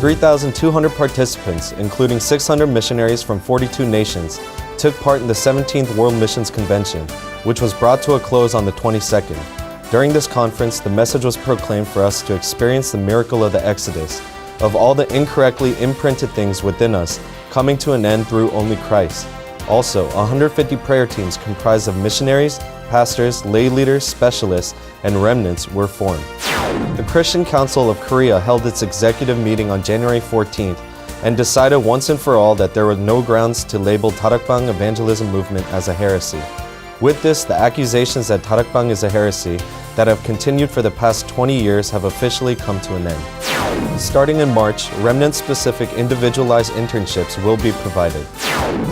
3,200 participants, including 600 missionaries from 42 nations, took part in the 17th World Missions Convention, which was brought to a close on the 22nd. During this conference, the message was proclaimed for us to experience the miracle of the Exodus, of all the incorrectly imprinted things within us, coming to an end through only Christ. Also, 150 prayer teams comprised of missionaries, pastors, lay leaders, specialists, and remnants were formed. The Christian Council of Korea held its executive meeting on January 14th and decided once and for all that there were no grounds to label Tarakbang evangelism movement as a heresy. With this, the accusations that Tarakbang is a heresy that have continued for the past 20 years have officially come to an end. Starting in March, remnant-specific individualized internships will be provided.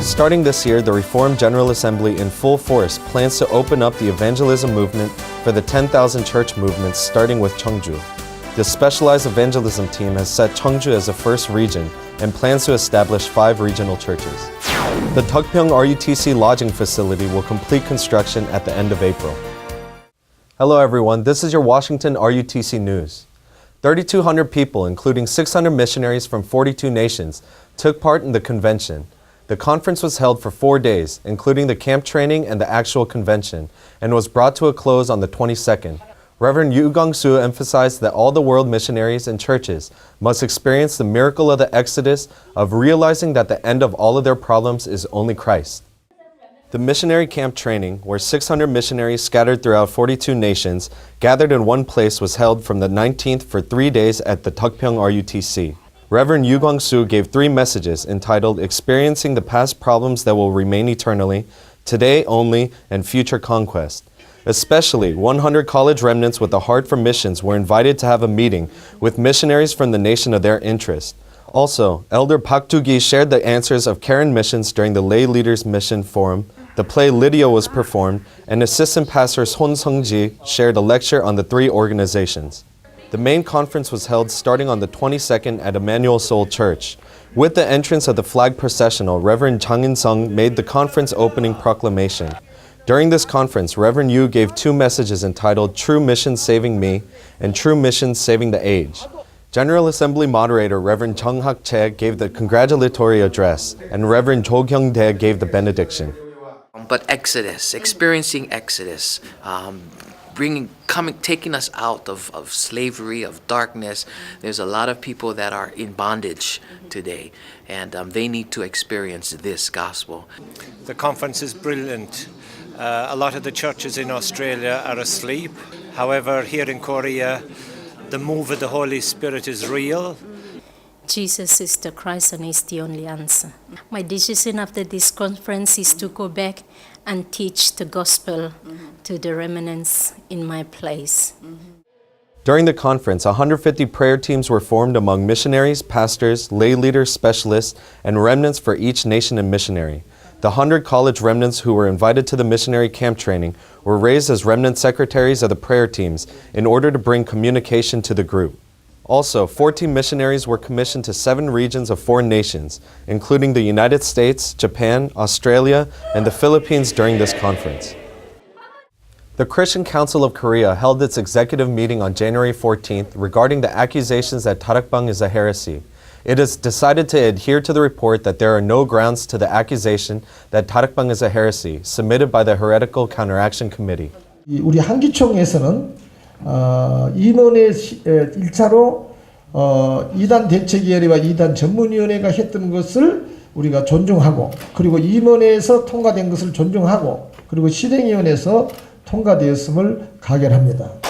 Starting this year, the Reformed General Assembly in full force plans to open up the evangelism movement for the 10,000 church movements starting with Cheongju. The specialized evangelism team has set Cheongju as the first region and plans to establish 5 regional churches. The Deokpyeong RUTC lodging facility will complete construction at the end of April. Hello everyone, this is your Washington RUTC News. 3,200 people, including 600 missionaries from 42 nations, took part in the convention. The conference was held for 4 days, including the camp training and the actual convention, and was brought to a close on the 22nd. Reverend Yu Gong-soo emphasized that all the world missionaries and churches must experience the miracle of the Exodus, of realizing that the end of all of their problems is only Christ. The missionary camp training, where 600 missionaries scattered throughout 42 nations gathered in one place, was held from the 19th for 3 days at the Deokpyeong RUTC. Reverend Yu Gong-soo gave 3 messages entitled Experiencing the Past Problems That Will Remain Eternally, Today Only, and Future Conquest. Especially, 100 college remnants with a heart for missions were invited to have a meeting with missionaries from the nation of their interest. Also, Elder Park Du-gi shared the answers of Karen missions during the Lay Leaders Mission Forum. The play Lydia was performed, and Assistant Pastor Son Sung-ji shared a lecture on the 3 organizations. The main conference was held starting on the 22nd at Emmanuel Seoul Church. With the entrance of the flag processional, Reverend Chang In-sung made the conference opening proclamation. During this conference, Reverend Yu gave 2 messages entitled True Mission Saving Me and True Mission Saving the Age. General Assembly Moderator Reverend Jung Hak-chae gave the congratulatory address, and Reverend Jo Kyung-dae gave the benediction. But Exodus, experiencing Exodus, taking us out of slavery, of darkness. There's a lot of people that are in bondage today, and they need to experience this gospel. The conference is brilliant. A lot of the churches in Australia are asleep. However, here in Korea, the move of the Holy Spirit is real. Jesus is the Christ and is the only answer. My decision after this conference is to go back and teach the gospel to the remnants in my place. During the conference, 150 prayer teams were formed among missionaries, pastors, lay leaders, specialists, and remnants for each nation and missionary. The 100 college remnants who were invited to the missionary camp training were raised as remnant secretaries of the prayer teams in order to bring communication to the group. Also, 14 missionaries were commissioned to 7 regions of 4 nations, including the United States, Japan, Australia, and the Philippines during this conference. The Christian Council of Korea held its executive meeting on January 14th regarding the accusations that Tarakbang is a heresy. It has decided to adhere to the report that there are no grounds to the accusation that Tarakbang is a heresy submitted by the Heretical Counteraction Committee. 우리 한기총에서는 임원회 1차로 이단 대책위원회와 이단 전문위원회가 했던 것을 우리가 존중하고, 그리고 임원회에서 통과된 것을 존중하고, 그리고 실행위원회에서 통과되었음을 가결합니다.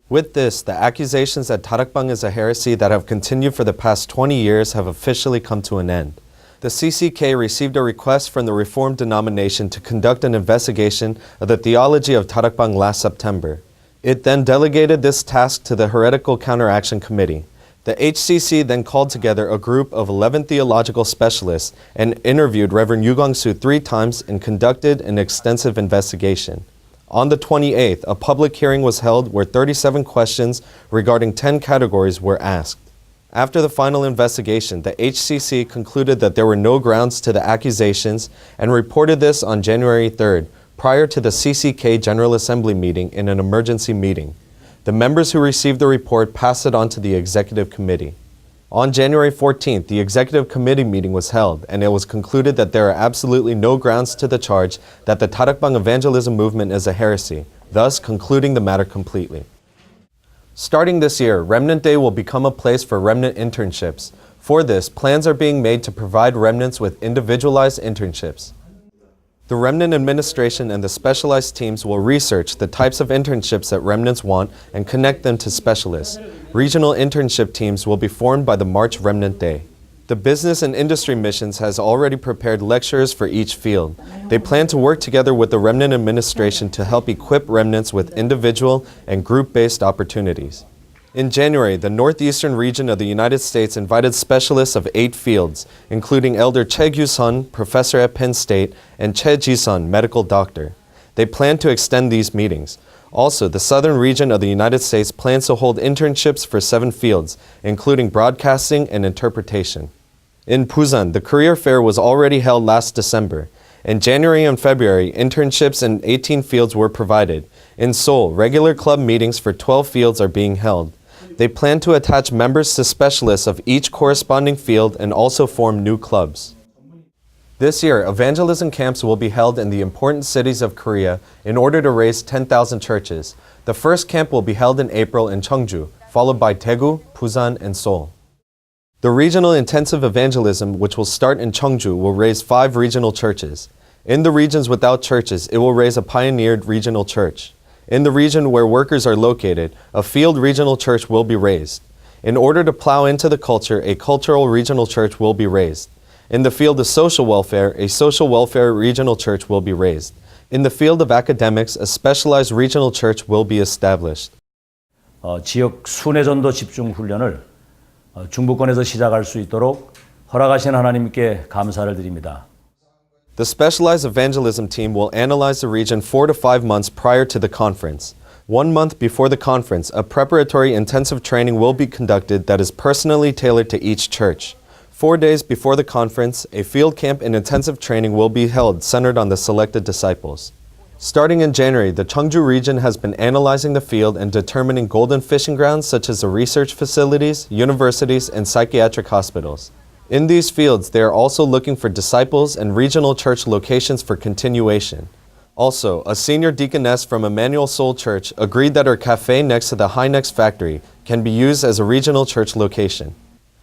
With this, the accusations that Tarakbang is a heresy that have continued for the past 20 years have officially come to an end. The CCK received a request from the Reformed denomination to conduct an investigation of the theology of Tarakbang last September. It then delegated this task to the Heretical Counteraction Committee. The HCC then called together a group of 11 theological specialists and interviewed Reverend Yu Gong-soo 3 times and conducted an extensive investigation. On the 28th, a public hearing was held where 37 questions regarding 10 categories were asked. After the final investigation, the HCC concluded that there were no grounds to the accusations and reported this on January 3rd, prior to the CCK General Assembly meeting in an emergency meeting. The members who received the report passed it on to the executive committee. On January 14th, the executive committee meeting was held, and it was concluded that there are absolutely no grounds to the charge that the Tarakbang evangelism movement is a heresy, thus concluding the matter completely. Starting this year, Remnant Day will become a place for remnant internships. For this, plans are being made to provide remnants with individualized internships. The Remnant administration and the specialized teams will research the types of internships that remnants want and connect them to specialists. Regional internship teams will be formed by the March Remnant Day. The business and industry missions has already prepared lecturers for each field. They plan to work together with the Remnant administration to help equip remnants with individual and group-based opportunities. In January, the northeastern region of the United States invited specialists of 8 fields, including Elder Che Gyu-sun, professor at Penn State, and Che Ji-sun, medical doctor. They plan to extend these meetings. Also, the southern region of the United States plans to hold internships for 7 fields, including broadcasting and interpretation. In Busan, the career fair was already held last December. In January and February, internships in 18 fields were provided. In Seoul, regular club meetings for 12 fields are being held. They plan to attach members to specialists of each corresponding field and also form new clubs. This year, evangelism camps will be held in the important cities of Korea in order to raise 10,000 churches. The first camp will be held in April in Cheongju, followed by Daegu, Busan, and Seoul. The regional intensive evangelism, which will start in Cheongju, will raise 5 regional churches. In the regions without churches, it will raise a pioneered regional church. In the region where workers are located, a field regional church will be raised. In order to plow into the culture, a cultural regional church will be raised. In the field of social welfare, a social welfare regional church will be raised. In the field of academics, a specialized regional church will be established. 지역 순회전도 집중 훈련을 중부권에서 시작할 수 있도록 허락하신 하나님께 감사를 드립니다. The specialized evangelism team will analyze the region 4 to 5 months prior to the conference. 1 month before the conference, a preparatory intensive training will be conducted that is personally tailored to each church. 4 days before the conference, a field camp and intensive training will be held centered on the selected disciples. Starting in January, the Cheongju region has been analyzing the field and determining golden fishing grounds such as the research facilities, universities, and psychiatric hospitals. In these fields, they are also looking for disciples and regional church locations for continuation. Also, a senior deaconess from Emmanuel Seoul Church agreed that her cafe next to the Hinex factory can be used as a regional church location.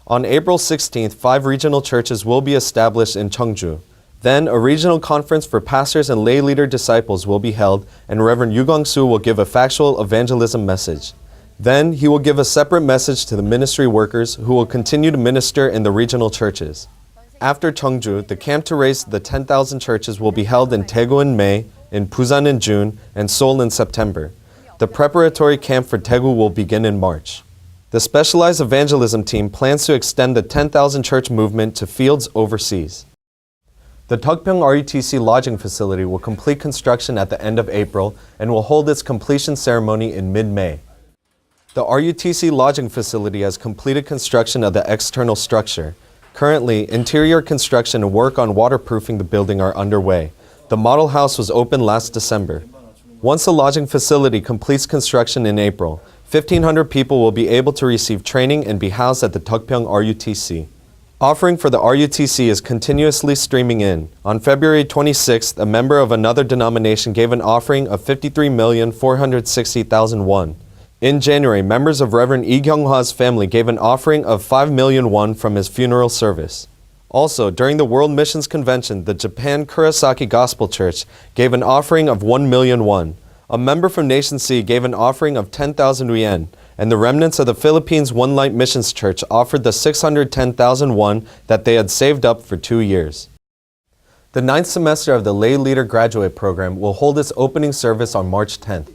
On April 16th, 5 regional churches will be established in Cheongju. Then, a regional conference for pastors and lay leader disciples will be held, and Reverend Yu Gong-soo will give a factual evangelism message. Then, he will give a separate message to the ministry workers who will continue to minister in the regional churches. After Cheongju, the camp to raise the 10,000 churches will be held in Daegu in May, in Busan in June, and Seoul in September. The preparatory camp for Daegu will begin in March. The specialized evangelism team plans to extend the 10,000 church movement to fields overseas. The Deokpyeong RUTC lodging facility will complete construction at the end of April and will hold its completion ceremony in mid-May. The RUTC lodging facility has completed construction of the external structure. Currently, interior construction and work on waterproofing the building are underway. The model house was opened last December. Once the lodging facility completes construction in April, 1,500 people will be able to receive training and be housed at the Deokpyeong RUTC. Offering for the RUTC is continuously streaming in. On February 26th, a member of another denomination gave an offering of 53,460,000 won. In January, members of Reverend Lee Kyung-hwa's family gave an offering of 5 million won from his funeral service. Also, during the World Missions Convention, the Japan Kurosaki Gospel Church gave an offering of 1 million won. A member from Nation C gave an offering of 10,000 yen, and the remnants of the Philippines One Light Missions Church offered the 610,000 won that they had saved up for 2 years. The 9th semester of the Lay Leader Graduate Program will hold its opening service on March 10th.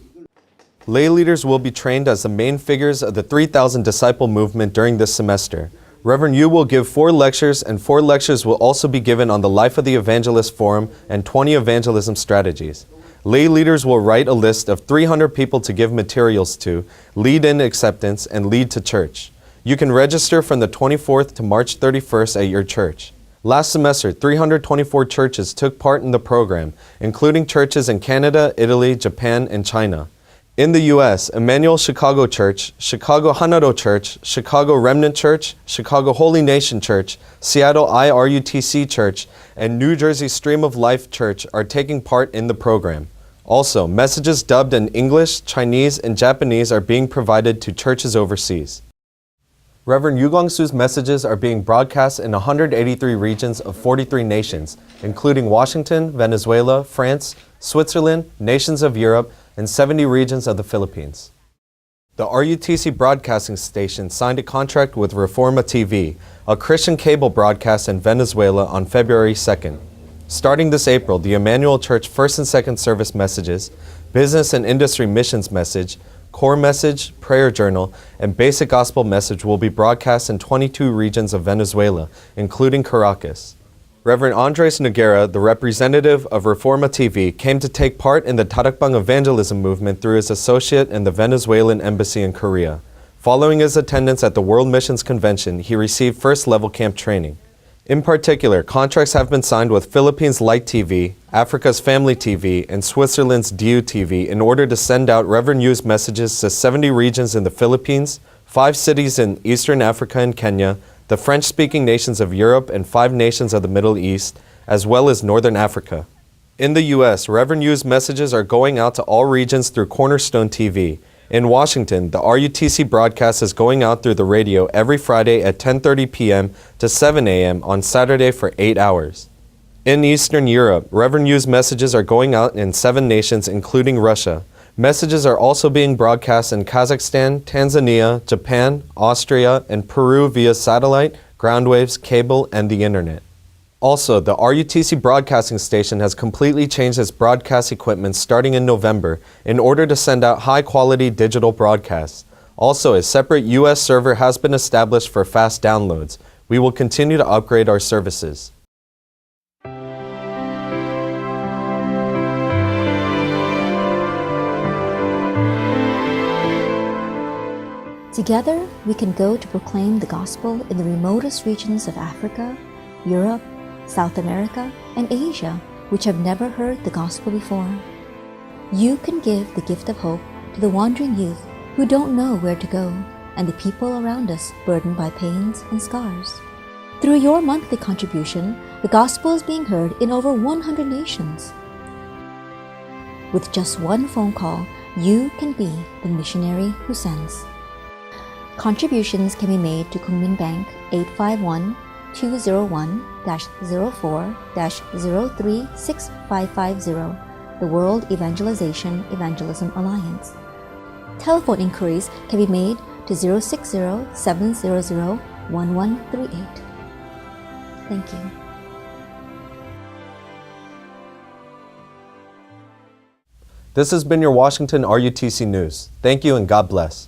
Lay leaders will be trained as the main figures of the 3,000 disciple movement during this semester. Reverend Yu will give 4 lectures, and 4 lectures will also be given on the Life of the Evangelist Forum and 20 evangelism strategies. Lay leaders will write a list of 300 people to give materials to, lead in acceptance, and lead to church. You can register from the 24th to March 31st at your church. Last semester, 324 churches took part in the program, including churches in Canada, Italy, Japan, and China. In the U.S., Emmanuel Chicago Church, Chicago Hanaro Church, Chicago Remnant Church, Chicago Holy Nation Church, Seattle IRUTC Church, and New Jersey Stream of Life Church are taking part in the program. Also, messages dubbed in English, Chinese, and Japanese are being provided to churches overseas. Reverend Yu Guangsu's messages are being broadcast in 183 regions of 43 nations, including Washington, Venezuela, France, Switzerland, nations of Europe, and 70 regions of the Philippines. The RUTC broadcasting station signed a contract with Reforma TV, a Christian cable broadcast in Venezuela, on February 2nd. Starting this April, the Emmanuel Church first and second service messages, business and industry missions message, core message, prayer journal, and basic gospel message will be broadcast in 22 regions of Venezuela, including Caracas. Reverend Andres Noguera, the representative of Reforma TV, came to take part in the Tarakbang evangelism movement through his associate in the Venezuelan embassy in Korea. Following his attendance at the World Missions Convention, he received first-level camp training. In particular, contracts have been signed with Philippines Light TV, Africa's Family TV, and Switzerland's DU TV in order to send out Reverend Yu's messages to 70 regions in the Philippines, 5 cities in Eastern Africa and Kenya, the French-speaking nations of Europe, and 5 nations of the Middle East, as well as Northern Africa. In the U.S., Reverend Yu's messages are going out to all regions through Cornerstone TV. In Washington, the RUTC broadcast is going out through the radio every Friday at 10:30 p.m. to 7 a.m. on Saturday for 8 hours. In Eastern Europe, Reverend Yu's messages are going out in 7 nations, including Russia. Messages are also being broadcast in Kazakhstan, Tanzania, Japan, Austria, and Peru via satellite, ground waves, cable, and the internet. Also, the RUTC broadcasting station has completely changed its broadcast equipment starting in November in order to send out high-quality digital broadcasts. Also, a separate U.S. server has been established for fast downloads. We will continue to upgrade our services. Together, we can go to proclaim the gospel in the remotest regions of Africa, Europe, South America, and Asia, which have never heard the gospel before. You can give the gift of hope to the wandering youth who don't know where to go, and the people around us burdened by pains and scars. Through your monthly contribution, the gospel is being heard in over 100 nations. With just one phone call, you can be the missionary who sends. Contributions can be made to Kunmin Bank 851-201-04-036550, the World Evangelism Alliance. Telephone inquiries can be made to 060-700-1138. Thank you. This has been your Washington RUTC News. Thank you and God bless.